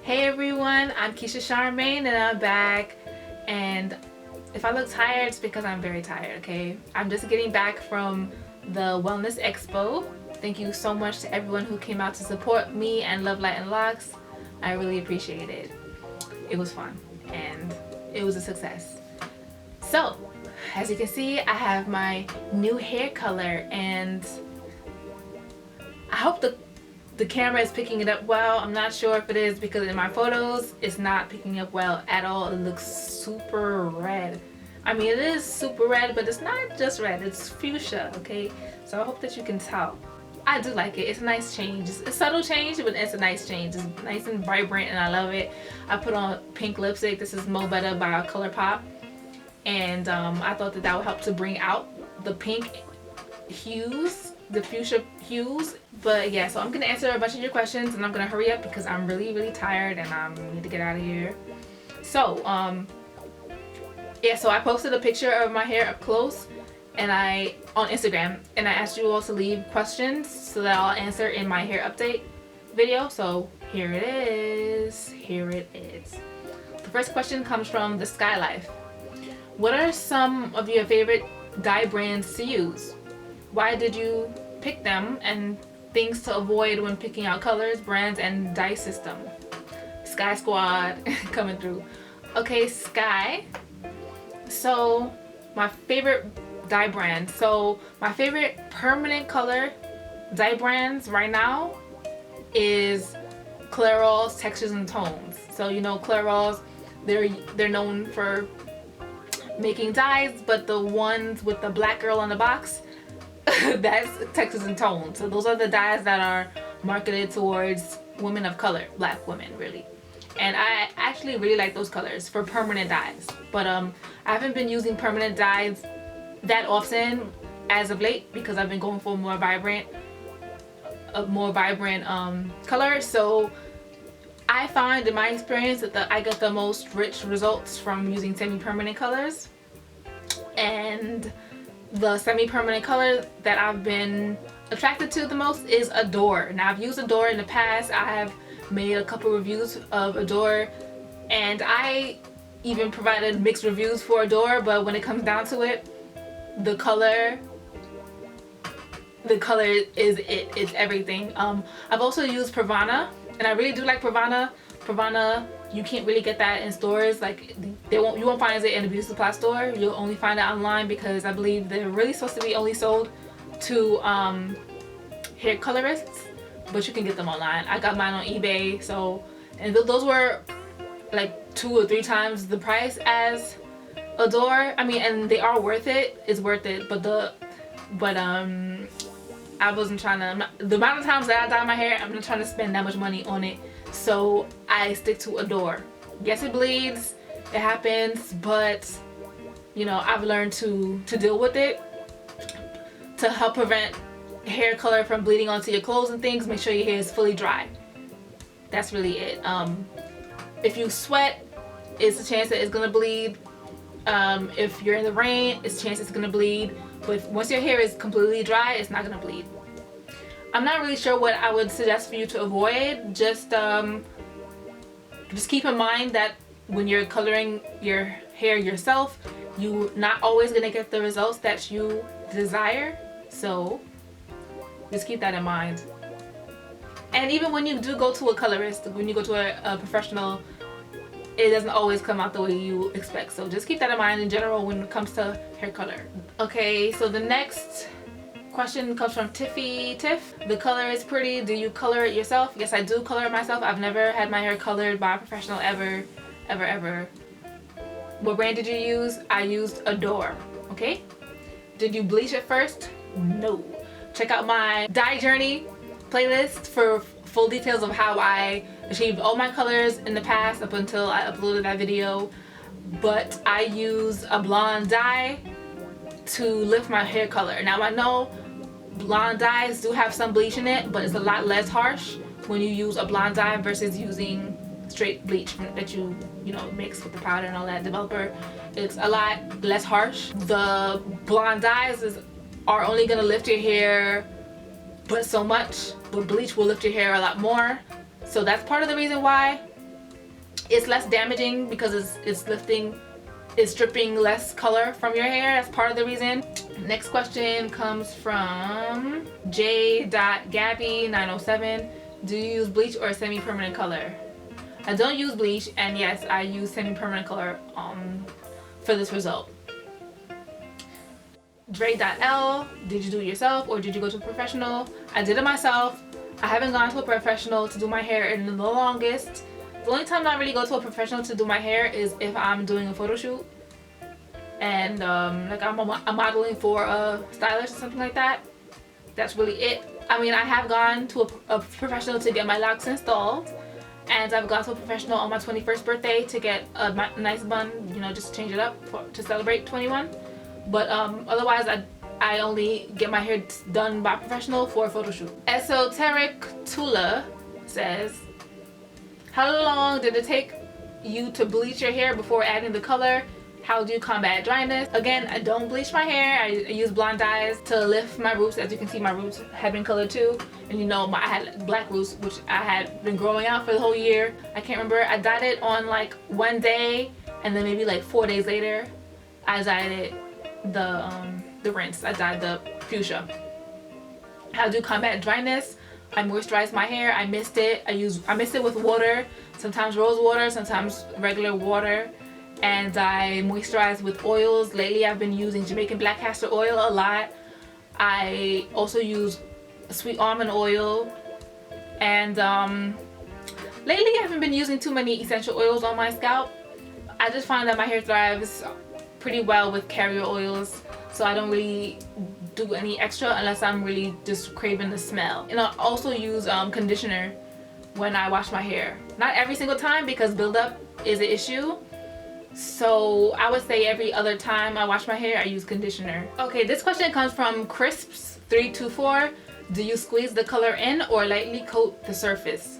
Hey everyone, I'm Keisha Charmaine and I'm back, and if I look tired, it's because I'm very tired, okay? I'm just getting back from the Wellness Expo. Thank you so much to everyone who came out to support me and Love, Light, and Locks. I really appreciate it. It was fun and it was a success. So, as you can see, I have my new hair color and I hope the camera is picking it up well. I'm not sure if it is because in my photos it's not picking up well at all. It looks super red. I mean, it is super red, but it's not just red, it's fuchsia, okay? So I hope that you can tell. I do like it. It's a nice change. It's a subtle change, but it's a nice change. It's nice and vibrant and I love it. I put on pink lipstick. This is Mo Better by ColourPop, and I thought that would help to bring out the pink hues, the fuchsia hues. But yeah, so I'm gonna answer a bunch of your questions and I'm gonna hurry up because I'm really tired and I need to get out of here. So yeah, so I posted a picture of my hair up close and on Instagram, and I asked you all to leave questions so that I'll answer in my hair update video. So here it is. The first question comes from the Skylife. What are some of your favorite dye brands to use? Why did you pick them, and things to avoid when picking out colors, brands, and dye system? Sky Squad coming through. Okay, Sky. So my favorite dye brand. So my favorite permanent color dye brands right now is Clairol's Textures and Tones. So you know Clairol's, they're known for making dyes, but the ones with the black girl on the box, that's Textures and Tones. So those are the dyes that are marketed towards women of color, black women really. And I actually really like those colors for permanent dyes. But I haven't been using permanent dyes that often as of late because I've been going for a more vibrant color. So I find in my experience that I get the most rich results from using semi-permanent colors, and the semi-permanent color that I've been attracted to the most is Adore. Now I've used Adore in the past. I have made a couple reviews of Adore and I even provided mixed reviews for Adore, but when it comes down to it, the color is it. It's everything. I've also used Pravana and I really do like Pravana. Pravana, you can't really get that in stores. Like you won't find it in a beauty supply store. You'll only find it online because I believe they're really supposed to be only sold to hair colorists, but you can get them online. I got mine on eBay. So, and those were like 2 or 3 times the price as Adore. I mean, and they are worth it. It's worth it. But I wasn't trying to. The amount of times that I dye my hair, I'm not trying to spend that much money on it. So I stick to Adore. Yes, it bleeds. It happens, but you know, I've learned to deal with it to help prevent hair color from bleeding onto your clothes and things. Make sure your hair is fully dry. That's really it. If you sweat, it's a chance that it's gonna bleed. If you're in the rain, it's a chance it's gonna bleed. But once your hair is completely dry, it's not gonna bleed. I'm not really sure what I would suggest for you to avoid. Just keep in mind that when you're coloring your hair yourself, you're not always gonna get the results that you desire. So just keep that in mind. And even when you do go to a colorist, when you go to a professional, it doesn't always come out the way you expect. So just keep that in mind in general when it comes to hair color. Okay, so the next question comes from Tiffy Tiff. The color is pretty. Do you color it yourself? Yes, I do color it myself. I've never had my hair colored by a professional ever. What brand did you use? I used Adore. Okay. Did you bleach it first? No. Check out my dye journey playlist for full details of how I achieved all my colors in the past up until I uploaded that video. But I use a blonde dye to lift my hair color. Now I know blonde dyes do have some bleach in it, but it's a lot less harsh when you use a blonde dye versus using straight bleach that you know mix with the powder and all that developer. It's a lot less harsh. The blonde dyes are only gonna lift your hair but so much, but bleach will lift your hair a lot more. So that's part of the reason why It's less damaging because it's stripping less color from your hair. That's part of the reason. Next question comes from J.Gabby907. Do you use bleach or semi-permanent color? I don't use bleach, and yes, I use semi-permanent color for this result. Dre.L, did you do it yourself or did you go to a professional? I did it myself. I haven't gone to a professional to do my hair in the longest. The only time I really go to a professional to do my hair is if I'm doing a photo shoot and like I'm modeling for a stylist or something like that. That's really it. I mean, I have gone to a professional to get my locks installed, and I've gone to a professional on my 21st birthday to get a nice bun, you know, just to change it up to celebrate 21. But otherwise I only get my hair done by a professional for a photo shoot. Esoteric Tula says, how long did it take you to bleach your hair before adding the color? How do you combat dryness? Again, I don't bleach my hair. I use blonde dyes to lift my roots. As you can see, my roots have been colored too. And you know, I had black roots, which I had been growing out for the whole year. I can't remember. I dyed it on like one day, and then maybe like 4 days later, I dyed it the rinse. I dyed the fuchsia. How do you combat dryness? I moisturize my hair. I mist it. I mist it with water, sometimes rose water, sometimes regular water. And I moisturize with oils. Lately I've been using Jamaican black castor oil a lot. I also use sweet almond oil. And lately I haven't been using too many essential oils on my scalp. I just find that my hair thrives pretty well with carrier oils. So I don't really do any extra unless I'm really just craving the smell. And I also use conditioner when I wash my hair. Not every single time because buildup is an issue. So I would say every other time I wash my hair, I use conditioner. Okay, this question comes from Crisps324. Do you squeeze the color in or lightly coat the surface?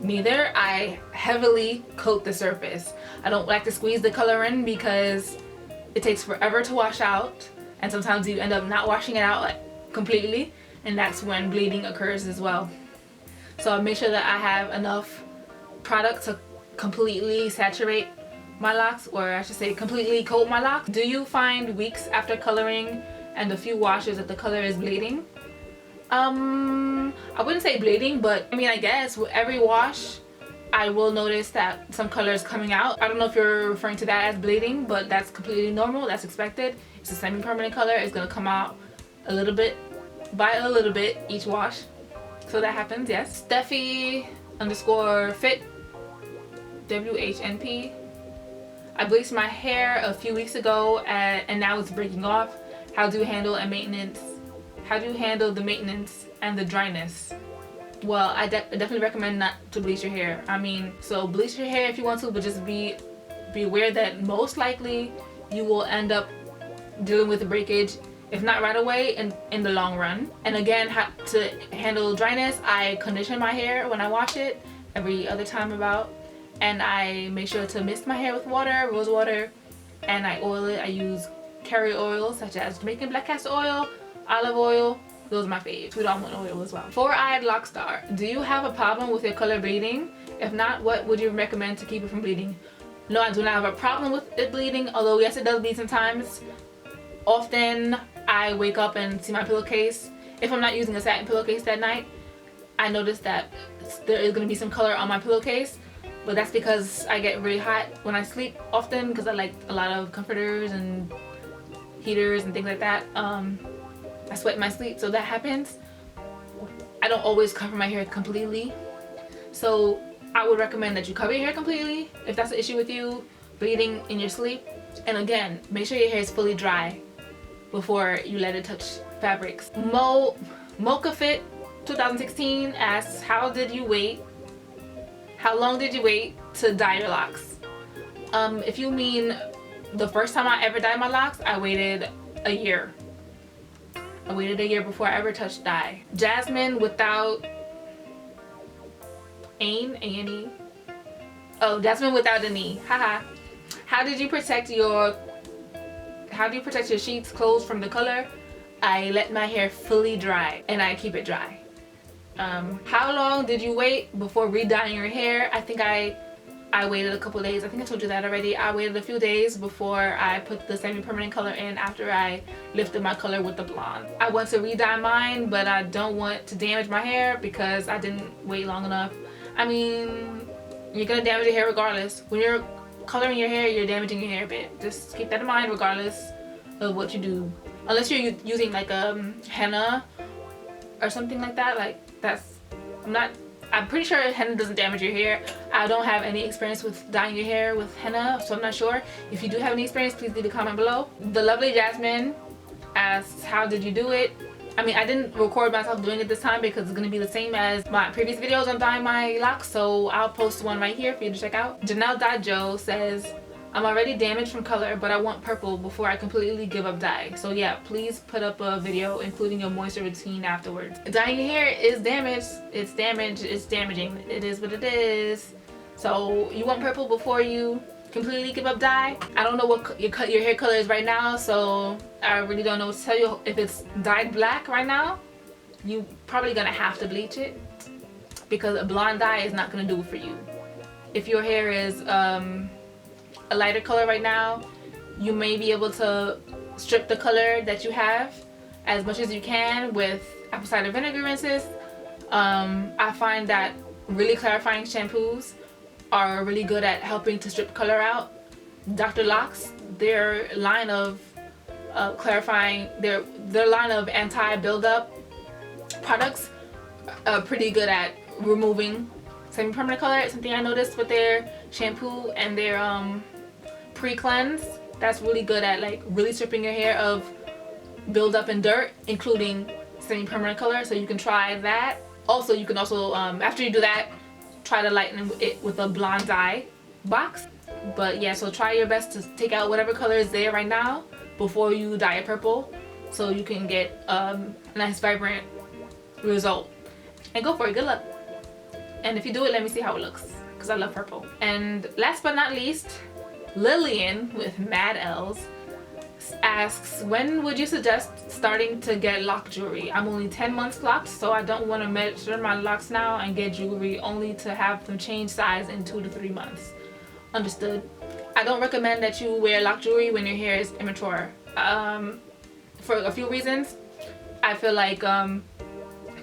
Neither. I heavily coat the surface. I don't like to squeeze the color in because it takes forever to wash out, and sometimes you end up not washing it out like completely, and that's when bleeding occurs as well. So I make sure that I have enough product to completely saturate my locks, or I should say completely coat my locks. Do you find weeks after coloring and a few washes that the color is bleeding? I wouldn't say bleeding, but I mean, I guess with every wash I will notice that some color is coming out. I don't know if you're referring to that as bleeding, but that's completely normal. That's expected. It's a semi-permanent color. It's gonna come out a little bit by a little bit each wash. So that happens, yes. Steffi_fit WHNP. I bleached my hair a few weeks ago and now it's breaking off. How do you handle the maintenance and the dryness? Well, I definitely recommend not to bleach your hair. I mean, so bleach your hair if you want to, but just be aware that most likely you will end up dealing with the breakage, if not right away, in the long run. And again, to handle dryness, I condition my hair when I wash it every other time about. And I make sure to mist my hair with water, rose water, and I oil it. I use carrier oils such as Jamaican black castor oil, olive oil. Those are my fave. Sweet almond oil as well. Four-eyed Lockstar. Do you have a problem with your color bleeding? If not, what would you recommend to keep it from bleeding? No, I do not have a problem with it bleeding, although yes, it does bleed sometimes. Often I wake up and see my pillowcase. If I'm not using a satin pillowcase that night, I notice that there is going to be some color on my pillowcase. But that's because I get really hot when I sleep often, because I like a lot of comforters and heaters and things like that. I sweat in my sleep, so that happens. I don't always cover my hair completely, so I would recommend that you cover your hair completely if that's an issue with you, bleeding in your sleep. And again, make sure your hair is fully dry before you let it touch fabrics. Mochafit 2016 asks, how long did you wait to dye your locks? If you mean the first time I ever dyed my locks, I waited a year. I waited a year before I ever touched dye. Jasmine without A-N-E. Oh, Jasmine without an E. Haha. How do you protect your sheets, clothes from the color? I let my hair fully dry and I keep it dry. How long did you wait before re-dyeing your hair? I think I waited a couple days. I think I told you that already. I waited a few days before I put the semi-permanent color in after I lifted my color with the blonde. I want to re-dye mine, but I don't want to damage my hair because I didn't wait long enough. I mean, you're gonna damage your hair regardless. When you're coloring your hair, you're damaging your hair a bit. Just keep that in mind regardless of what you do. Unless you're using like henna or something like that. Like that's, I'm pretty sure henna doesn't damage your hair. I don't have any experience with dyeing your hair with henna, so I'm not sure. If you do have any experience, please leave a comment below. The lovely Jasmine asks, how did you do it? I mean, I didn't record myself doing it this time because it's going to be the same as my previous videos on dyeing my locks, so I'll post one right here for you to check out. Janelle.Joe says, I'm already damaged from color, but I want purple before I completely give up dye. So yeah, please put up a video including your moisture routine afterwards. Dyeing your hair is damaged. It's damaged. It's damaging. It is what it is. So you want purple before you completely give up dye. I don't know what your hair color is right now, so I really don't know what to tell you. If it's dyed black right now, you probably gonna have to bleach it because a blonde dye is not gonna do it for you. If your hair is a lighter color right now, you may be able to strip the color that you have as much as you can with apple cider vinegar rinses. I find that really clarifying shampoos are really good at helping to strip color out. Dr. LOCS, their line of clarifying, their line of anti-buildup products are pretty good at removing semi-permanent color. It's something I noticed with their shampoo and their pre-cleanse. That's really good at like really stripping your hair of buildup and dirt, including semi-permanent color. So you can try that. Also, you can also after you do that, try to lighten it with a blonde dye box. But yeah, so try your best to take out whatever color is there right now before you dye it purple, so you can get a nice vibrant result. And go for it. Good luck. And if you do it, let me see how it looks, because I love purple. And last but not least, Lillian with Mad L's asks, when would you suggest starting to get lock jewelry? I'm only 10 months locked, so I don't want to measure my locks now and get jewelry only to have them change size in 2 to 3 months. Understood. I don't recommend that you wear lock jewelry when your hair is immature. For a few reasons. I feel like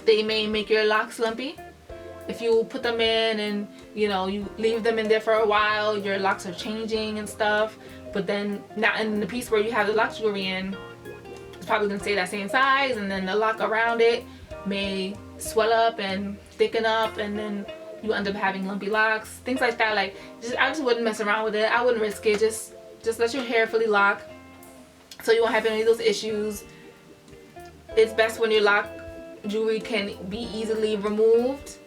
they may make your locks lumpy. If you put them in and you leave them in there for a while, your locks are changing and stuff. But then now in the piece where you have the lock jewelry in, it's probably gonna stay that same size, and then the lock around it may swell up and thicken up, and then you end up having lumpy locks, things like that. Like, I just wouldn't mess around with it. I wouldn't risk it. Just let your hair fully lock, so you won't have any of those issues. It's best when your lock jewelry can be easily removed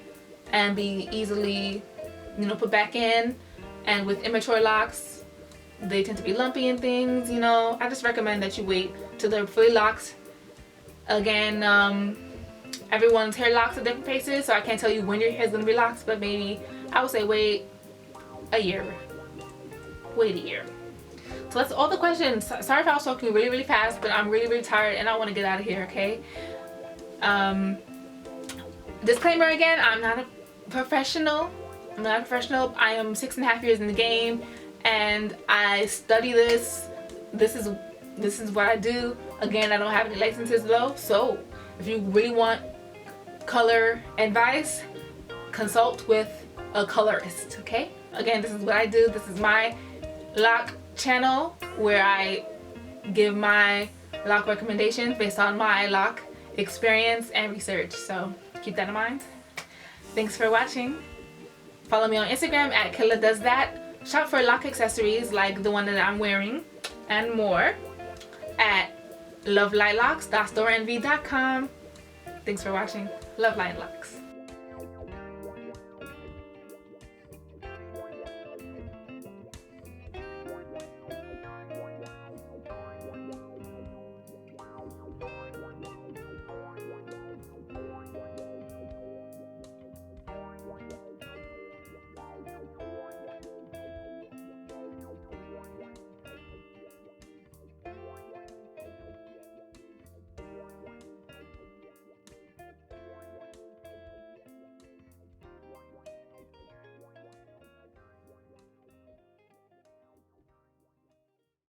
and be easily, put back in. And with immature locks, they tend to be lumpy and things, I just recommend that you wait till they're fully locked. Again, everyone's hair locks at different paces, so I can't tell you when your hair is going to be locked, but maybe I would say wait a year. Wait a year. So that's all the questions. Sorry if I was talking really, really fast, but I'm really, really tired and I want to get out of here, okay? Disclaimer again, I'm not a professional. I am 6.5 years in the game, and I study this. This is what I do. Again, I don't have any licenses though, so if you really want color advice, consult with a colorist, okay? Again, this is what I do. This is my lock channel where I give my lock recommendations based on my lock experience and research, so keep that in mind. Thanks for watching. Follow me on Instagram at KillaDoesThat. Shop for lock accessories like the one that I'm wearing and more at lovelightLocks.storenvy.com. Thanks for watching. Love Light Locks.